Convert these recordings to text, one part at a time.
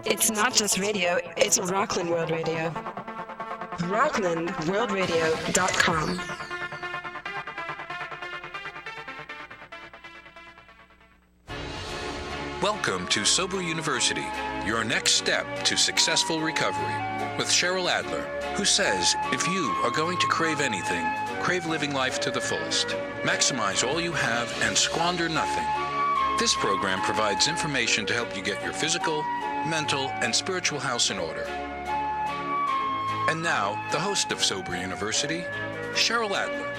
It's not just radio, it's Rockland World Radio. RocklandWorldRadio.com. Welcome to Sober University, your next step to successful recovery, with Cheryl Adler, who says if you are going to crave anything, crave living life to the fullest. Maximize all you have and squander nothing. This program provides information to help you get your physical, mental, and spiritual house in order. And now, the host of Sober University, Cheryl Adler.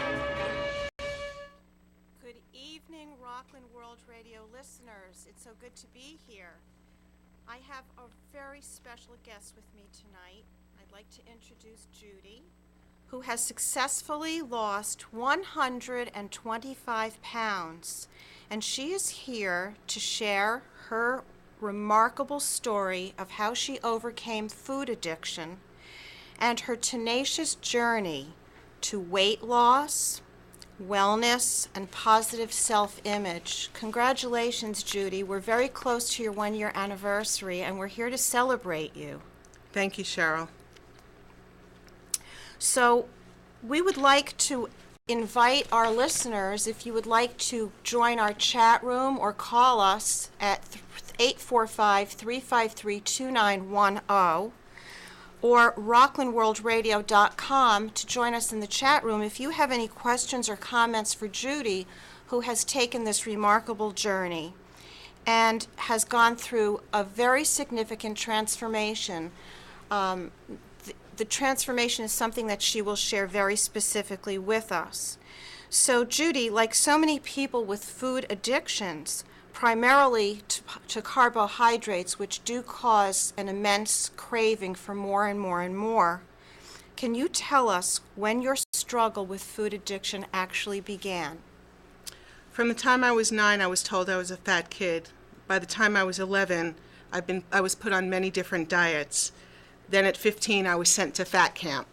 Good evening, Rockland World Radio listeners. It's so good to be here. I have a very special guest with me tonight. I'd like to introduce Judy, who has successfully lost 125 pounds. And she is here to share her remarkable story of how she overcame food addiction and her tenacious journey to weight loss, wellness, and positive self-image. Congratulations, Judy. We're very close to your one-year anniversary, and we're here to celebrate you. Thank you, Cheryl. So we would like to invite our listeners, if you would like to join our chat room or call us at 845-353-2910 or rocklandworldradio.com to join us in the chat room if you have any questions or comments for Judy, who has taken this remarkable journey and has gone through a very significant transformation. The transformation is something that she will share very specifically with us. So Judy, like so many people with food addictions, primarily to carbohydrates, which do cause an immense craving for more and more and more, can you tell us when your struggle with food addiction actually began? From the time I was 9, I was told I was a fat kid. By the time I was 11, I was put on many different diets. Then at 15, I was sent to fat camp.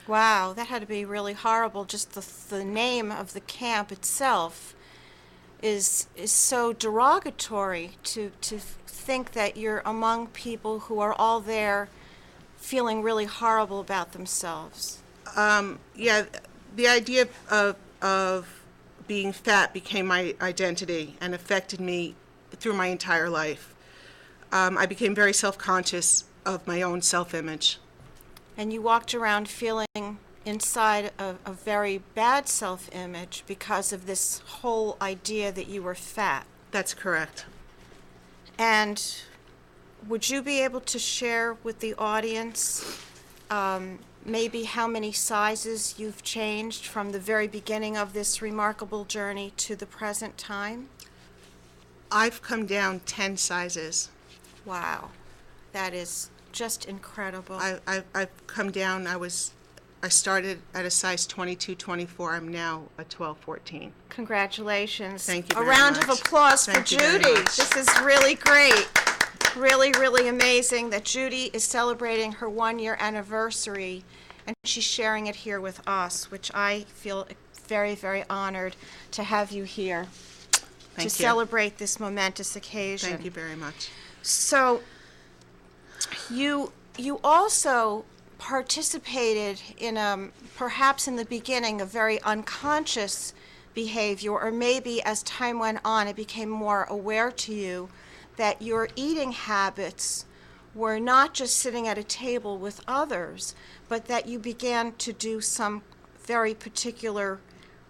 Wow, that had to be really horrible. Just the name of the camp itself is so derogatory to think that you're among people who are all there feeling really horrible about themselves. Yeah, the idea of being fat became my identity and affected me through my entire life. I became very self-conscious of my own self-image. And you walked around feeling inside a very bad self-image because of this whole idea that you were fat. That's correct. And would you be able to share with the audience maybe how many sizes you've changed from the very beginning of this remarkable journey to the present time? I've come down 10 sizes. Wow, that is just incredible. I've come down. I started at a size 22, 24. I'm now a 12, 14. Congratulations. Thank you very much. A round of applause for Judy. This is really great. Really, really amazing that Judy is celebrating her one-year anniversary, and she's sharing it here with us, which I feel very, very honored to have you here to celebrate this momentous occasion. Thank you very much. So you also participated in perhaps in the beginning a very unconscious behavior, or maybe as time went on it became more aware to you that your eating habits were not just sitting at a table with others, but that you began to do some very particular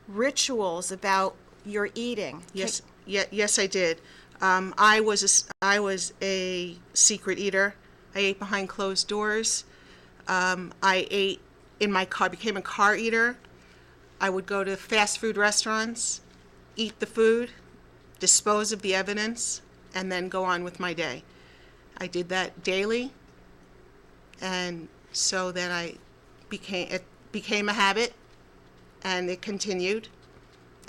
rituals about your eating. Yes, yes, I did. I was a secret eater. I ate behind closed doors. I ate in my car, became a car eater. I would go to fast food restaurants, eat the food, dispose of the evidence, and then go on with my day. I did that daily, and so then it became a habit, and it continued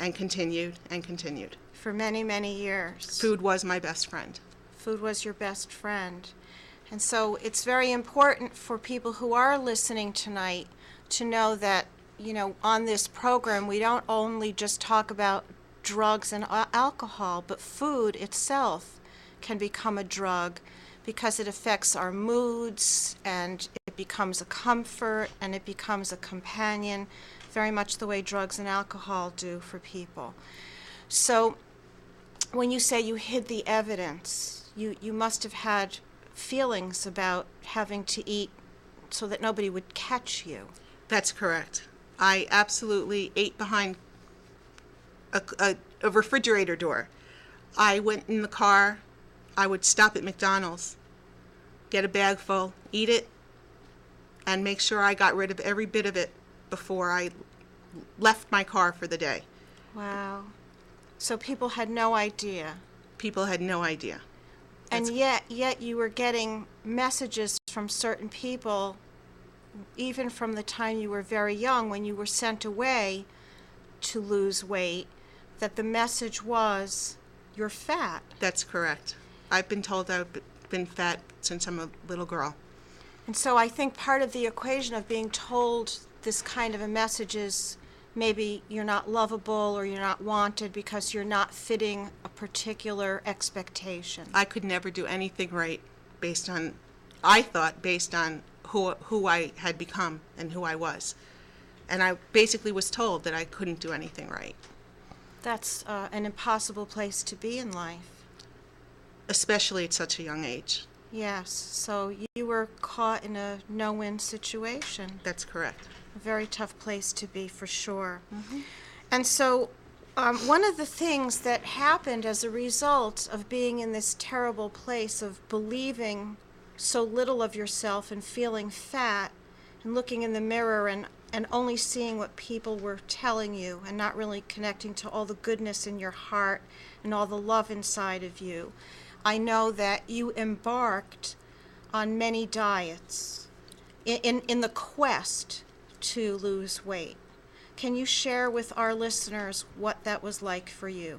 and continued and continued. For many, many years. Food was my best friend. Food was your best friend. And so it's very important for people who are listening tonight to know that, on this program, we don't only just talk about drugs and alcohol, but food itself can become a drug because it affects our moods, and it becomes a comfort, and it becomes a companion, very much the way drugs and alcohol do for people. So when you say you hid the evidence, you must have had feelings about having to eat so that nobody would catch you. That's correct. I absolutely ate behind a refrigerator door. I went in the car. I would stop at McDonald's, get a bag full, eat it, and make sure I got rid of every bit of it before I left my car for the day. Wow. So people had no idea. People had no idea. And yet you were getting messages from certain people, even from the time you were very young, when you were sent away to lose weight, that the message was, you're fat. That's correct. I've been told I've been fat since I'm a little girl. And so I think part of the equation of being told this kind of a message is maybe you're not lovable or you're not wanted because you're not fitting a particular expectation. I could never do anything right based on who I had become and who I was. And I basically was told that I couldn't do anything right. That's an impossible place to be in life. Especially at such a young age. Yes, so you were caught in a no-win situation. That's correct. A very tough place to be, for sure. Mm-hmm. And so one of the things that happened as a result of being in this terrible place of believing so little of yourself and feeling fat and looking in the mirror and only seeing what people were telling you and not really connecting to all the goodness in your heart and all the love inside of you, I know that you embarked on many diets in the quest to lose weight. Can you share with our listeners what that was like for you?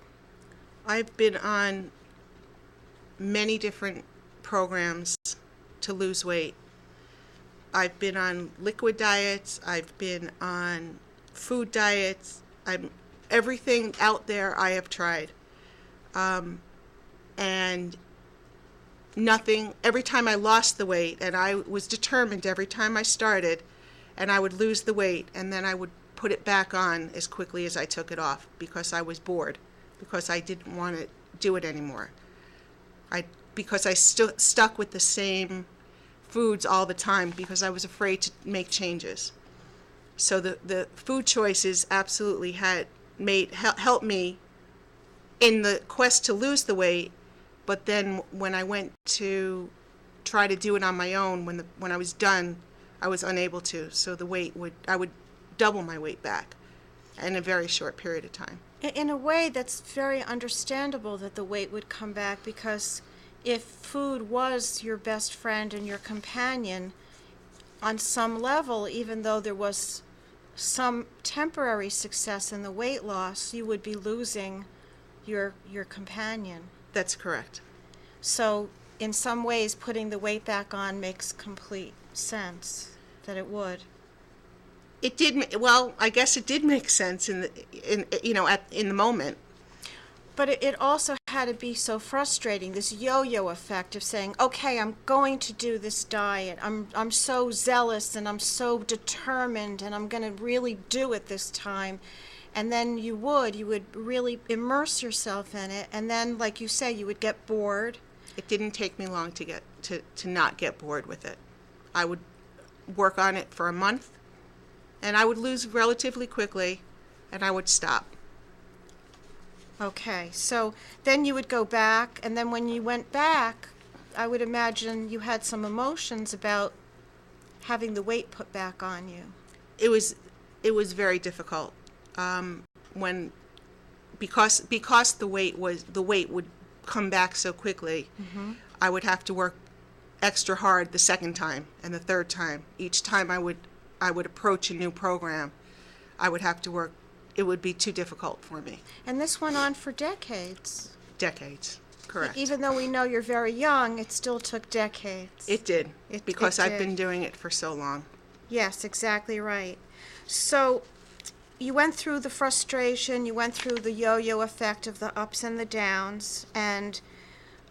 I've been on many different programs to lose weight. I've been on liquid diets. I've been on food diets. Everything out there I have tried. And nothing, every time I lost the weight, and I was determined every time I started, and I would lose the weight, and then I would put it back on as quickly as I took it off because I was bored, because I didn't want to do it anymore. Because I stuck with the same foods all the time because I was afraid to make changes. So the food choices absolutely helped me in the quest to lose the weight. But then when I went to try to do it on my own, when I was done, I was unable to. So I would double my weight back in a very short period of time. In a way, that's very understandable that the weight would come back, because if food was your best friend and your companion, on some level, even though there was some temporary success in the weight loss, you would be losing your companion. That's correct. So in some ways, putting the weight back on makes complete sense that it would. It did. Well, I guess it did make sense in the moment. But it also had to be so frustrating, this yo-yo effect of saying, okay, I'm going to do this diet. I'm so zealous and I'm so determined and I'm going to really do it this time. And then you would really immerse yourself in it. And then, like you say, you would get bored. It didn't take me long to not get bored with it. I would work on it for a month, and I would lose relatively quickly, and I would stop. Okay, so then you would go back, and then when you went back, I would imagine you had some emotions about having the weight put back on you. It was very difficult. Because the weight would come back so quickly, Mm-hmm. I would have to work extra hard the second time and the third time. Each time I would approach a new program, I would have to work. It would be too difficult for me. And this went on for decades. Decades, correct. Even though we know you're very young, it still took decades. It did, because I've did. been doing it for so long. Yes, exactly right. So you went through the frustration, you went through the yo-yo effect of the ups and the downs, and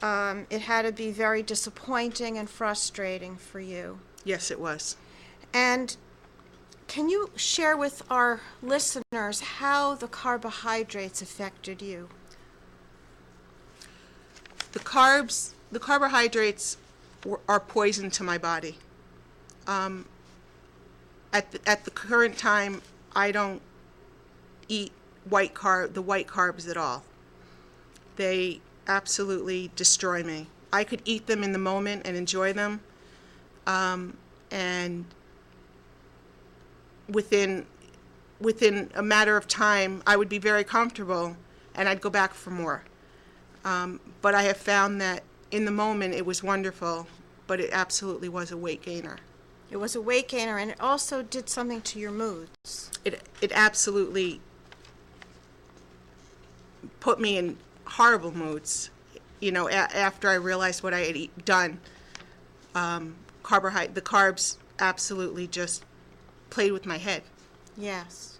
it had to be very disappointing and frustrating for you. Yes, it was. And can you share with our listeners how the carbohydrates affected you? The carbohydrates are poison to my body. At the current time, I don't eat the white carbs at all. They absolutely destroy me. I could eat them in the moment and enjoy them, and within a matter of time, I would be very comfortable, and I'd go back for more. But I have found that in the moment it was wonderful, but it absolutely was a weight gainer. It was a weight gainer, and it also did something to your moods. It absolutely put me in horrible moods. You know, after I realized what I had done, the carbs absolutely just played with my head. Yes.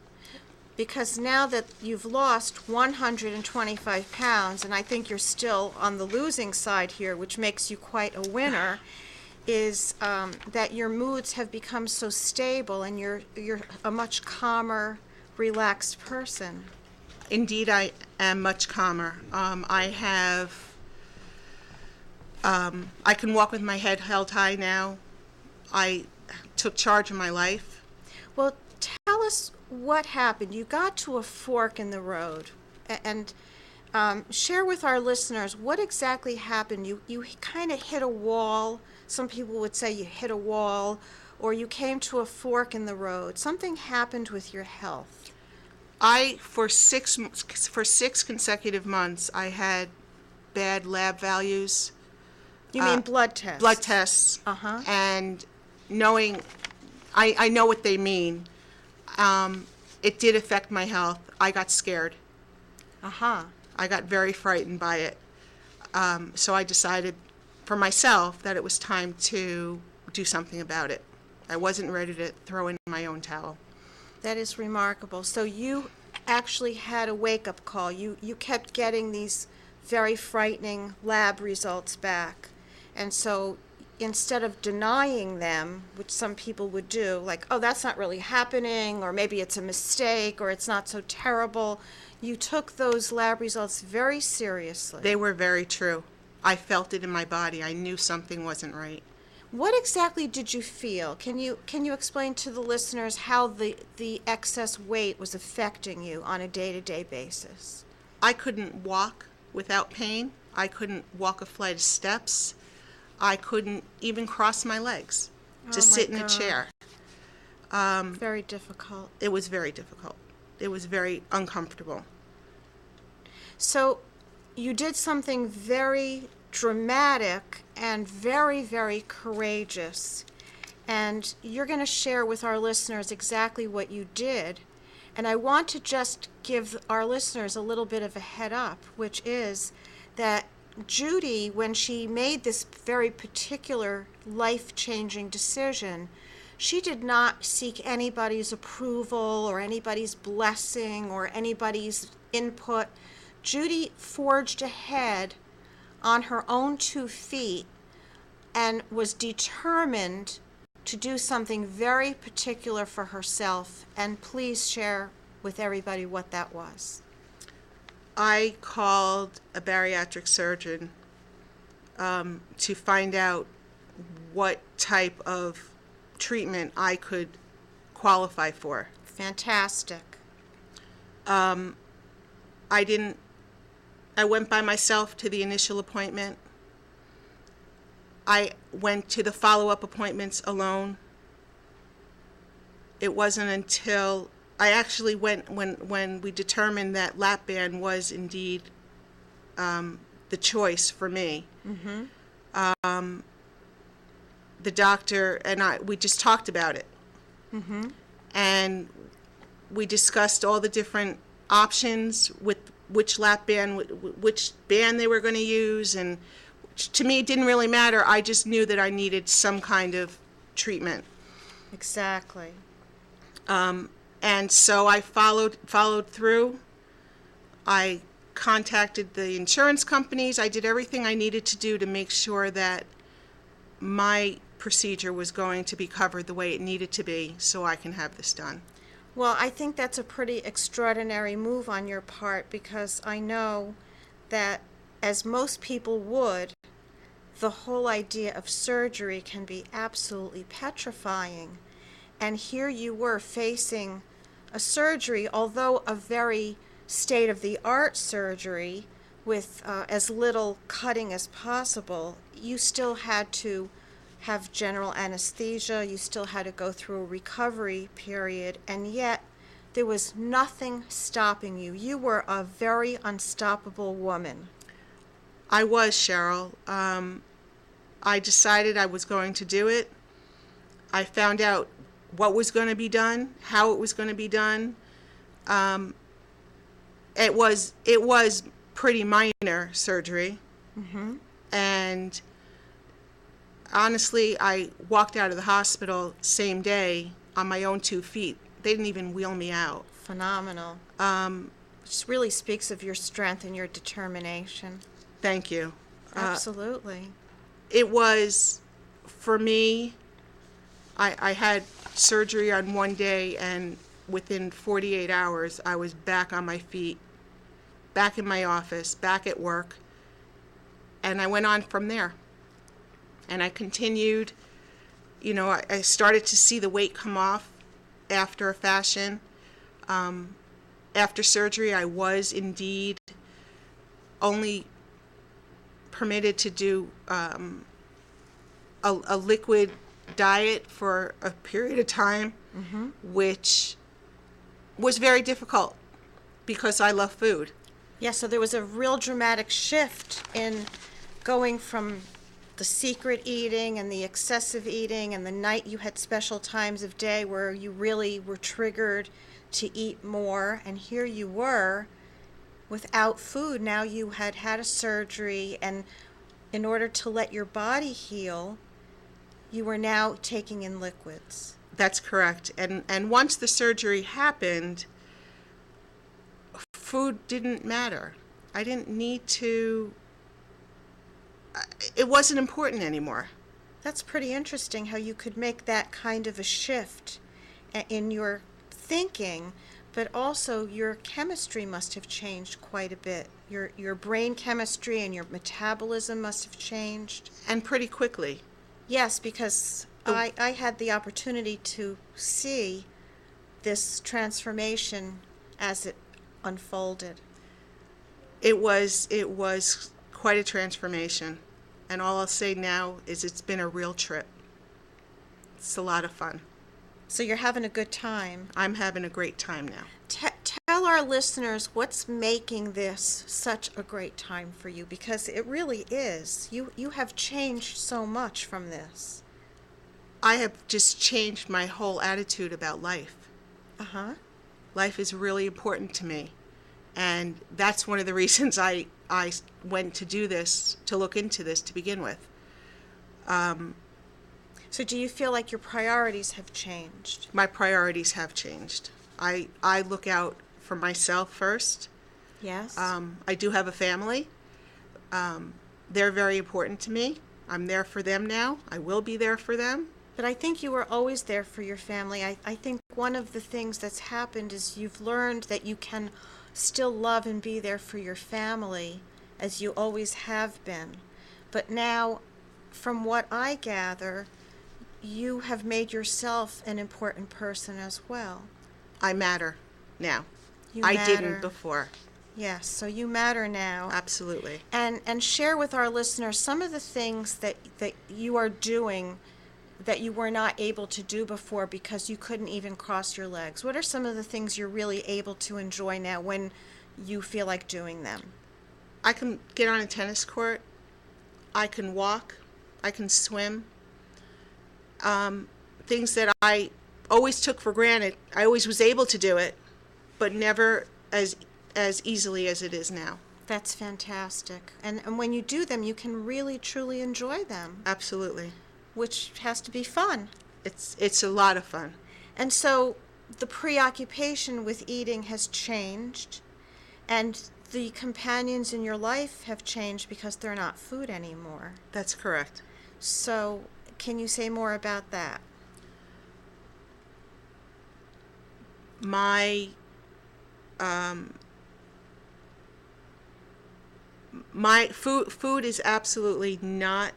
Because now that you've lost 125 pounds, and I think you're still on the losing side here, which makes you quite a winner, is that your moods have become so stable and you're a much calmer, relaxed person. Indeed, I am much calmer. I can walk with my head held high now. I took charge of my life. Well, tell us what happened. You got to a fork in the road, and share with our listeners what exactly happened. You kind of hit a wall. Some people would say you hit a wall, or you came to a fork in the road. Something happened with your health. For six consecutive months, I had bad lab values. You mean blood tests? Blood tests. Uh-huh. And I know what they mean. It did affect my health. I got scared. Uh-huh. I got very frightened by it. So I decided for myself that it was time to do something about it. I wasn't ready to throw in my own towel. That is remarkable. So you actually had a wake-up call. You kept getting these very frightening lab results back. And so instead of denying them, which some people would do, like, oh, that's not really happening, or maybe it's a mistake, or it's not so terrible, you took those lab results very seriously. They were very true. I felt it in my body. I knew something wasn't right. What exactly did you feel? Can you explain to the listeners how the excess weight was affecting you on a day-to-day basis? I couldn't walk without pain. I couldn't walk a flight of steps. I couldn't even cross my legs to sit in a chair. Very difficult. It was very difficult. It was very uncomfortable. So you did something very dramatic and very, very courageous. And you're going to share with our listeners exactly what you did. And I want to just give our listeners a little bit of a head up, which is that Judy, when she made this very particular life-changing decision, she did not seek anybody's approval or anybody's blessing or anybody's input. Judy forged ahead on her own 2 feet and was determined to do something very particular for herself. And please share with everybody what that was. I called a bariatric surgeon to find out what type of treatment I could qualify for. Fantastic. I went by myself to the initial appointment. I went to the follow-up appointments alone. It wasn't until I actually went when we determined that lap band was indeed the choice for me. Mm-hmm. The doctor and we just talked about it. Mm-hmm. And we discussed all the different options with which lap band, which band they were going to use, and to me it didn't really matter. I just knew that I needed some kind of treatment. Exactly. And so I followed through. I contacted the insurance companies. I did everything I needed to do to make sure that my procedure was going to be covered the way it needed to be so I can have this done. Well, I think that's a pretty extraordinary move on your part, because I know that, as most people would, the whole idea of surgery can be absolutely petrifying. And here you were facing a surgery, although a very state-of-the-art surgery with as little cutting as possible. You still had to have general anesthesia, you still had to go through a recovery period, and yet there was nothing stopping you. You were a very unstoppable woman. I was, Cheryl. I decided I was going to do it. I found out what was going to be done, how it was going to be done. It was pretty minor surgery. Mm-hmm. And honestly, I walked out of the hospital same day on my own 2 feet. They didn't even wheel me out. Phenomenal. Which really speaks of your strength and your determination. Thank you. Absolutely. It was, for me, I had surgery on one day, and within 48 hours, I was back on my feet, back in my office, back at work, and I went on from there. And I continued, I started to see the weight come off after a fashion. After surgery, I was indeed only permitted to do a liquid diet for a period of time, Mm-hmm. which was very difficult because I love food. Yeah, so there was a real dramatic shift in going from the secret eating and the excessive eating, and the night you had special times of day where you really were triggered to eat more, and here you were without food. Now you had had a surgery, and in order to let your body heal, you were now taking in liquids. That's correct. And once the surgery happened, food didn't matter. I didn't need to, it wasn't important anymore. That's pretty interesting how you could make that kind of a shift in your thinking, but also your chemistry must have changed quite a bit. Your brain chemistry and your metabolism must have changed. And pretty quickly. Yes, because I had the opportunity to see this transformation as it unfolded. It was quite a transformation. And all I'll say now is it's been a real trip. It's a lot of fun. So you're having a good time. I'm having a great time now. Tell our listeners what's making this such a great time for you, because it really is. You have changed so much from this. I have just changed my whole attitude about life. Uh-huh. Life is really important to me. And that's one of the reasons I went to do this, to look into this to begin with. So do you feel like your priorities have changed? My priorities have changed. I look out for myself first. Yes. I do have a family. They're very important to me. I'm there for them now. I will be there for them. But I think you were always there for your family. I think one of the things that's happened is you've learned that you can still love and be there for your family as you always have been. But now, from what I gather, you have made yourself an important person as well. I matter now. You I matter. didn't before. Yes, so you matter now. Absolutely. And share with our listeners some of the things that you are doing that you were not able to do before because you couldn't even cross your legs. What are some of the things you're really able to enjoy now when you feel like doing them? I can get on a tennis court. I can walk. I can swim. Things that I always took for granted. I always was able to do it, but never as easily as it is now. That's fantastic. And when you do them, you can really, truly enjoy them. Absolutely. Which has to be fun. It's a lot of fun. And so the preoccupation with eating has changed, and the companions in your life have changed because they're not food anymore. That's correct. So, can you say more about that? My my food is absolutely not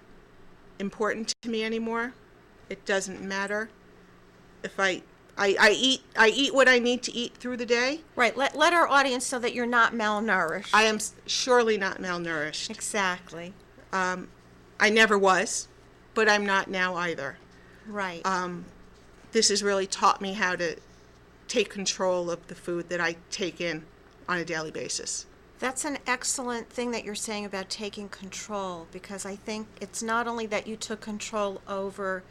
important to me anymore. It doesn't matter if I eat what I need to eat through the day. Right. Let our audience know that you're not malnourished. I am surely not malnourished. Exactly. I never was, but I'm not now either. Right. This has really taught me how to take control of the food that I take in on a daily basis. That's an excellent thing that you're saying about taking control, because I think it's not only that you took control over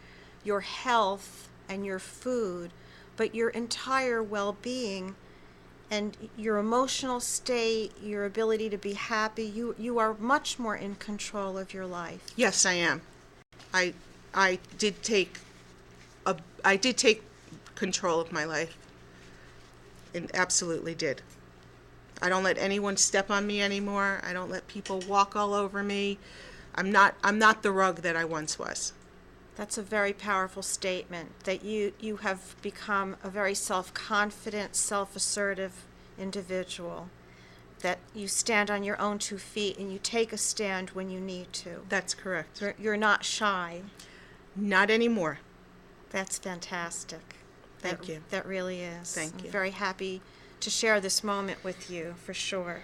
your health and your food, but your entire well-being and your emotional state, your ability to be happy. You are much more in control of your life. Yes, I am. I did take control of my life, and absolutely did. I don't let anyone step on me anymore. I don't let people walk all over me. I'm not the rug that I once was. That's a very powerful statement, that you have become a very self-confident, self-assertive individual, that you stand on your own 2 feet and you take a stand when you need to. That's correct. You're not shy. Not anymore. That's fantastic. Thank you. That really is. Thank you. I'm very happy to share this moment with you, for sure.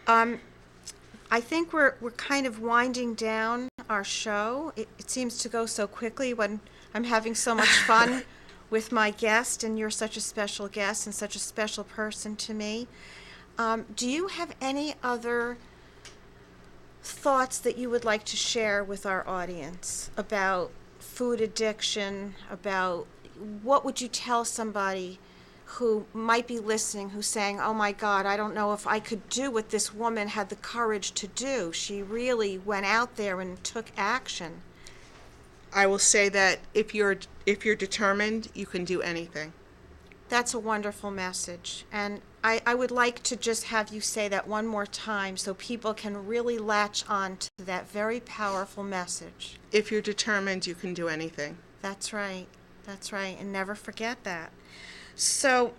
I think we're kind of winding down our show. It seems to go so quickly when I'm having so much fun with my guest, and you're such a special guest and such a special person to me. Do you have any other thoughts that you would like to share with our audience about food addiction, about what would you tell somebody who might be listening, who's saying, oh my God, I don't know if I could do what this woman had the courage to do. She really went out there and took action. I will say that if you're determined, you can do anything. That's a wonderful message. And I would like to just have you say that one more time so people can really latch on to that very powerful message. If you're determined, you can do anything. That's right. That's right. And never forget that. So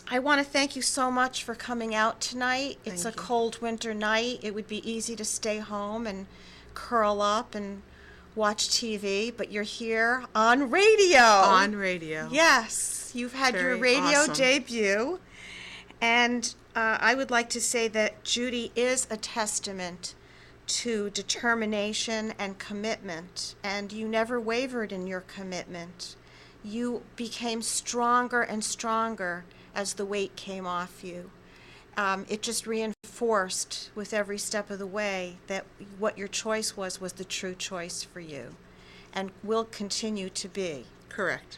I want to thank you so much for coming out tonight. It's a cold winter night. It would be easy to stay home and curl up and watch TV, but you're here on radio. On radio. Yes. You've had your Very radio awesome. debut. And I would like to say that Judy is a testament to determination and commitment, and you never wavered in your commitment. You became stronger and stronger as the weight came off you. It just reinforced with every step of the way that what your choice was the true choice for you, and will continue to be. Correct.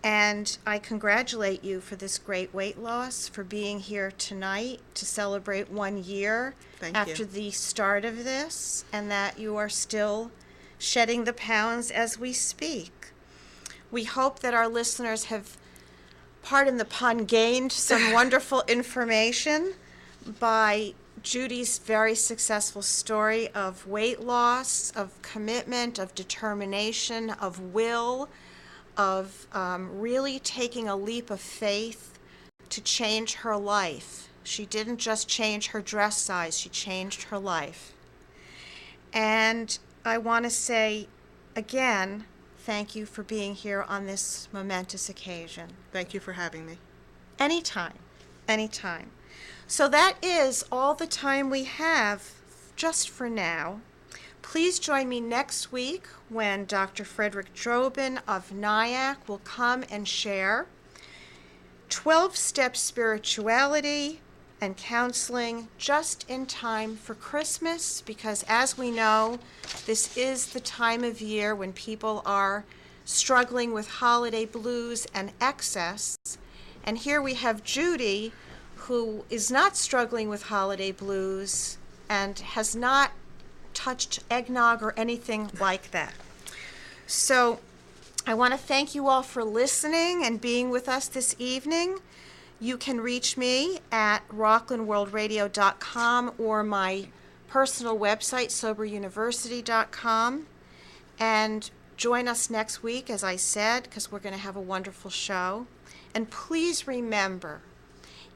And I congratulate you for this great weight loss, for being here tonight to celebrate 1 year after the start of this, and that you are still shedding the pounds as we speak. We hope that our listeners have, pardon the pun, gained some wonderful information by Judy's very successful story of weight loss, of commitment, of determination, of will, of really taking a leap of faith to change her life. She didn't just change her dress size, she changed her life. And I want to say again, thank you for being here on this momentous occasion. Thank you for having me. Anytime, anytime. So that is all the time we have just for now. Please join me next week when Dr. Frederick Drobin of Nyack will come and share 12-step spirituality and counseling just in time for Christmas, because as we know, this is the time of year when people are struggling with holiday blues and excess. And here we have Judy, who is not struggling with holiday blues and has not touched eggnog or anything like that. So I want to thank you all for listening and being with us this evening. You can reach me at rocklandworldradio.com or my personal website, soberuniversity.com. And join us next week, as I said, because we're going to have a wonderful show. And please remember,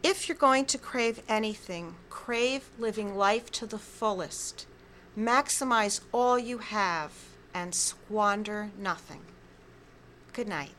if you're going to crave anything, crave living life to the fullest. Maximize all you have and squander nothing. Good night.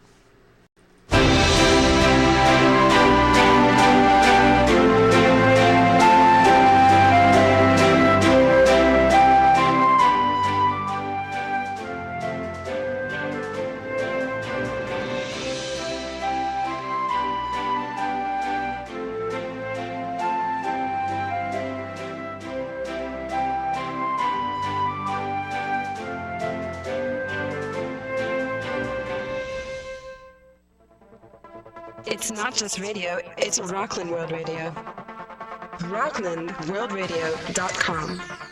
It's not just radio, it's Rockland World Radio. RocklandWorldRadio.com.